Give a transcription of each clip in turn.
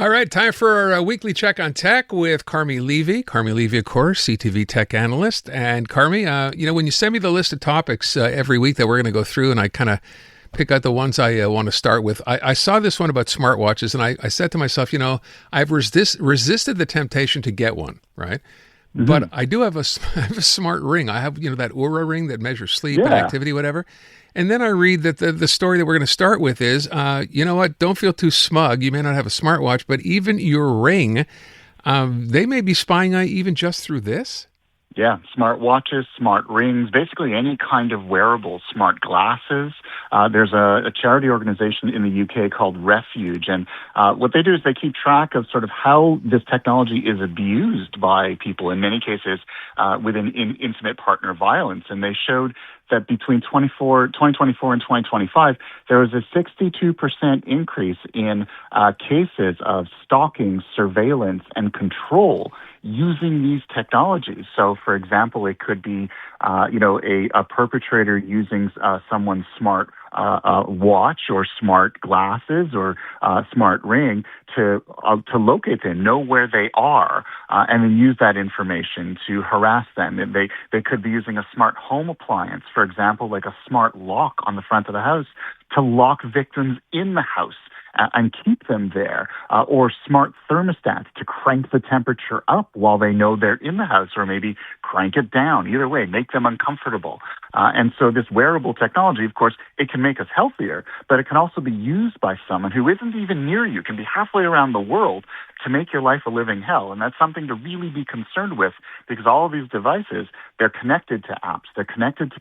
All right, time for our weekly check on tech with Carmi Levy. Carmi Levy, of course, CTV tech analyst. And Carmi, when you send me the list of topics every week that we're going to go through, and I kind of pick out the ones I want to start with, I saw this one about smartwatches, and I said to myself, I've resisted the temptation to get one, right? Mm-hmm. But I do have I have a smart ring. I have, that Oura ring that measures sleep and activity, whatever. And then I read that the story that we're going to start with is, you know what, don't feel too smug. You may not have a smartwatch, but even your ring, they may be spying on you even just through this. Yeah, smart watches, smart rings, basically any kind of wearable, smart glasses. There's a charity organization in the UK called Refuge, and what they do is they keep track of sort of how this technology is abused by people, in many cases within intimate partner violence. And they showed that between 2024 and 2025, there was a 62% increase in cases of stalking, surveillance, and control using these technologies. So, for example, it could be, a perpetrator using someone's smart watch or smart glasses or smart ring to locate them, know where they are, and then use that information to harass them. And they could be using a smart home appliance, for example, like a smart lock on the front of the house, to lock victims in the house and keep them there, or smart thermostats to crank the temperature up while they know they're in the house, or maybe crank it down. Either way, make them uncomfortable. And so this wearable technology, of course, it can make us healthier, but it can also be used by someone who isn't even near you, can be halfway around the world, to make your life a living hell. And that's something to really be concerned with, because all of these devices, they're connected to apps, they're connected to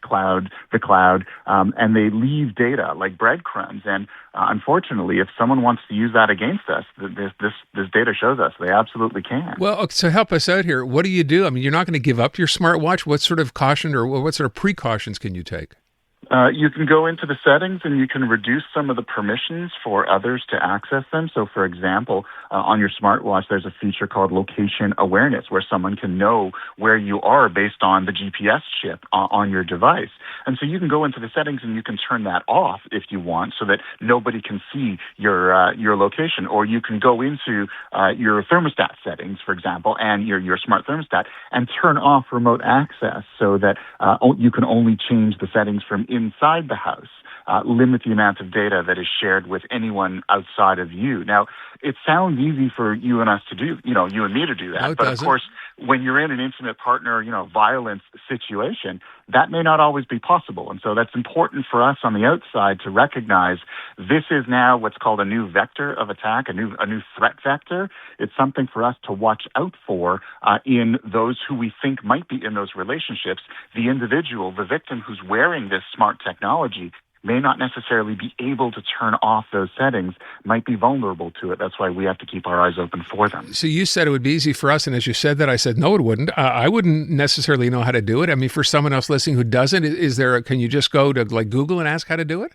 the cloud, and they leave data like breadcrumbs. And unfortunately, if someone wants to use that against us, this data shows us they absolutely can. Well, so help us out here. What do you do? I mean, you're not going to give up your smartwatch. What sort of caution or what sort of precautions can you take? You can go into the settings and you can reduce some of the permissions for others to access them. So, for example, on your smartwatch, there's a feature called location awareness, where someone can know where you are based on the GPS chip on your device. And so you can go into the settings and you can turn that off if you want, so that nobody can see your location. Or you can go into your thermostat settings, for example, and your smart thermostat, and turn off remote access so that you can only change the settings from inside the house, limit the amount of data that is shared with anyone outside of you. Now, it sounds easy for you and us to do, you and me to do that. No, but of course, when you're in an intimate partner, violence situation, that may not always be possible. And so that's important for us on the outside to recognize this is now what's called a new vector of attack, a new threat vector. It's something for us to watch out for in those who we think might be in those relationships. The individual, the victim who's wearing this smart technology, may not necessarily be able to turn off those settings, might be vulnerable to it. That's why we have to keep our eyes open for them. So you said it would be easy for us, and as you said that, I said, no, it wouldn't. I wouldn't necessarily know how to do it. I mean, for someone else listening who doesn't, can you just go to Google and ask how to do it?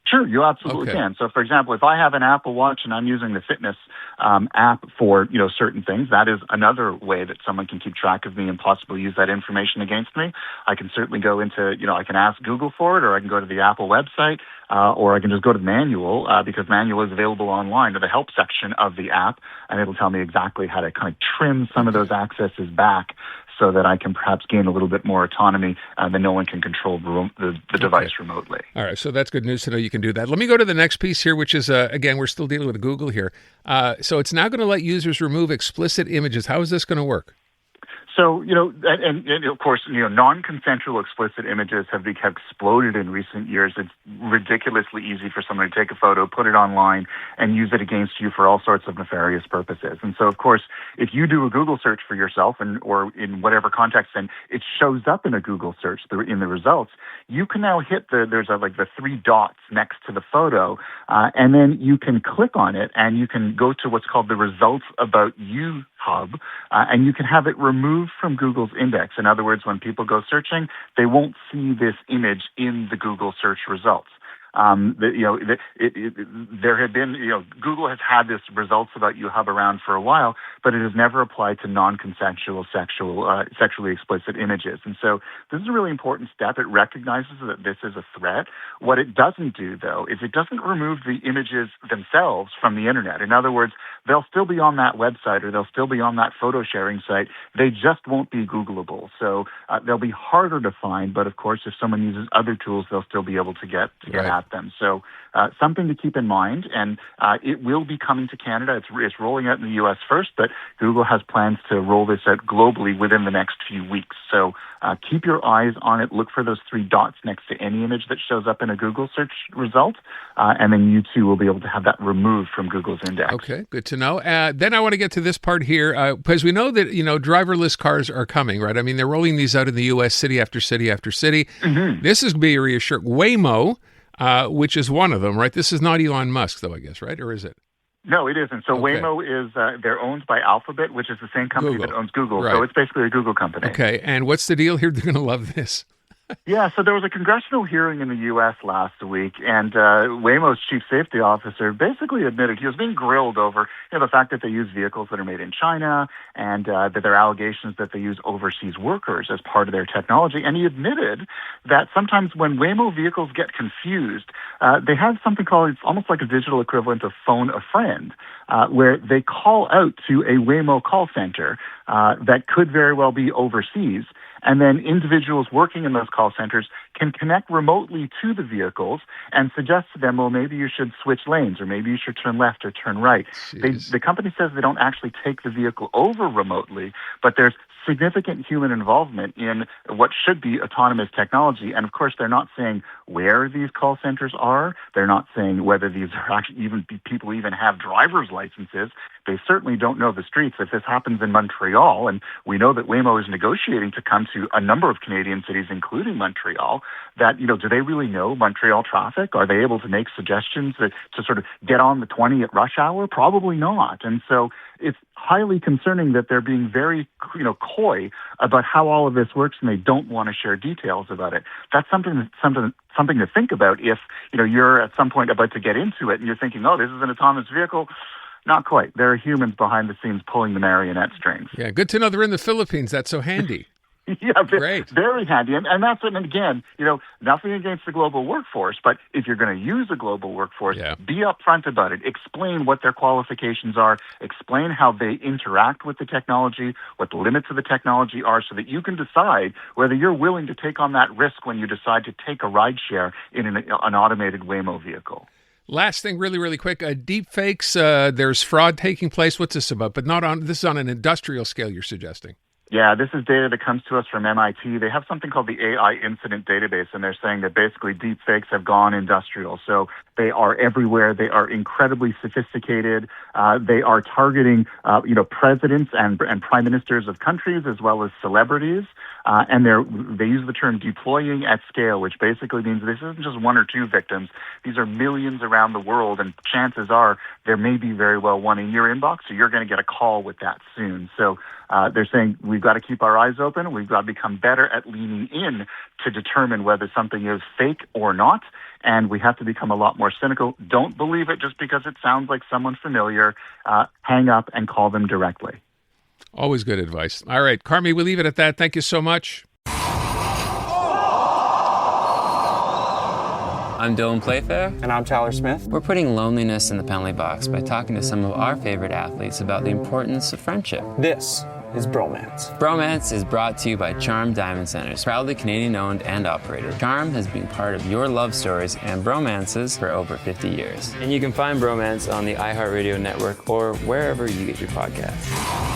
Sure, you absolutely can. So, for example, if I have an Apple Watch and I'm using the fitness app for certain things, that is another way that someone can keep track of me and possibly use that information against me. I can certainly go into, I can ask Google for it, or I can go to the Apple website, or I can just go to the manual, because manual is available online to the help section of the app, and it'll tell me exactly how to kind of trim some of those accesses back, so that I can perhaps gain a little bit more autonomy, that no one can control the device remotely. All right, so that's good news to know you can do that. Let me go to the next piece here, which is, again, we're still dealing with Google here. So it's now going to let users remove explicit images. How is this going to work? So, and of course, non-consensual explicit images have exploded in recent years. It's ridiculously easy for someone to take a photo, put it online, and use it against you for all sorts of nefarious purposes. And so, of course, if you do a Google search for yourself, or in whatever context, and it shows up in a Google search in the results, you can now hit the three dots next to the photo, and then you can click on it, and you can go to what's called the Results About You hub, and you can have it removed from Google's index. In other words, when people go searching, they won't see this image in the Google search results. There had been, Google has had this results about you hub around for a while, but it has never applied to non-consensual sexually explicit images. And so this is a really important step. It recognizes that this is a threat. What it doesn't do, though, is it doesn't remove the images themselves from the internet. In other words, they'll still be on that website or they'll still be on that photo sharing site. They just won't be Googleable. So they'll be harder to find, but of course, if someone uses other tools, they'll still be able to get at them. So something to keep in mind, and it will be coming to Canada. It's rolling out in the U.S. first, but Google has plans to roll this out globally within the next few weeks. So keep your eyes on it. Look for those 3 dots next to any image that shows up in a Google search result, and then you too will be able to have that removed from Google's index. Okay, good to know. Then I want to get to this part here, because we know that, driverless cars are coming, right? I mean, they're rolling these out in the U.S. city after city after city. Mm-hmm. This is going to be reassuring. Waymo, which is one of them, right? This is not Elon Musk, though, I guess, right? Or is it? No, it isn't. So Waymo is, they're owned by Alphabet, which is the same company that owns Google. Right. So it's basically a Google company. Okay, and what's the deal here? They're going to love this. Yeah, so there was a congressional hearing in the U.S. last week, and Waymo's chief safety officer basically admitted he was being grilled over the fact that they use vehicles that are made in China and that there are allegations that they use overseas workers as part of their technology. And he admitted that sometimes when Waymo vehicles get confused, they have something called, it's almost like a digital equivalent of phone a friend, where they call out to a Waymo call center that could very well be overseas. And then individuals working in those call centers can connect remotely to the vehicles and suggest to them, well, maybe you should switch lanes or maybe you should turn left or turn right. The company says they don't actually take the vehicle over remotely, but there's significant human involvement in what should be autonomous technology. And of course, they're not saying where these call centers are. They're not saying whether these are actually people even have driver's licenses. They certainly don't know the streets. If this happens in Montreal, and we know that Waymo is negotiating to come to a number of Canadian cities, including Montreal, that, do they really know Montreal traffic? Are they able to make suggestions to sort of get on the 20 at rush hour? Probably not. And so it's highly concerning that they're being very, coy about how all of this works, and they don't want to share details about it. That's something to think about if, you're at some point about to get into it and you're thinking, oh, this is an autonomous vehicle. Not quite. There are humans behind the scenes pulling the marionette strings. Yeah, good to know they're in the Philippines. That's so handy. Yeah, great. Very handy. And that's it. And again, nothing against the global workforce, but if you're going to use a global workforce, be upfront about it. Explain what their qualifications are. Explain how they interact with the technology, what the limits of the technology are, so that you can decide whether you're willing to take on that risk when you decide to take a ride share in an automated Waymo vehicle. Last thing, really, really quick. Deep fakes, there's fraud taking place. What's this about? But this is on an industrial scale, you're suggesting. Yeah, this is data that comes to us from MIT. They have something called the AI Incident Database, and they're saying that basically deepfakes have gone industrial. So they are everywhere. They are incredibly sophisticated. They are targeting, presidents and prime ministers of countries as well as celebrities. And they use the term deploying at scale, which basically means this isn't just 1 or 2 victims. These are millions around the world, and chances are there may be very well one in your inbox, so you're going to get a call with that soon. So they're saying we've got to keep our eyes open. We've got to become better at leaning in to determine whether something is fake or not. And we have to become a lot more cynical. Don't believe it just because it sounds like someone familiar. Hang up and call them directly. Always good advice. All right, Carmi, we'll leave it at that. Thank you so much. I'm Dylan Playfair. And I'm Tyler Smith. We're putting loneliness in the penalty box by talking to some of our favorite athletes about the importance of friendship. This is Bromance. Bromance is brought to you by Charm Diamond Centers, proudly Canadian-owned and operated. Charm has been part of your love stories and bromances for over 50 years. And you can find Bromance on the iHeartRadio network or wherever you get your podcasts.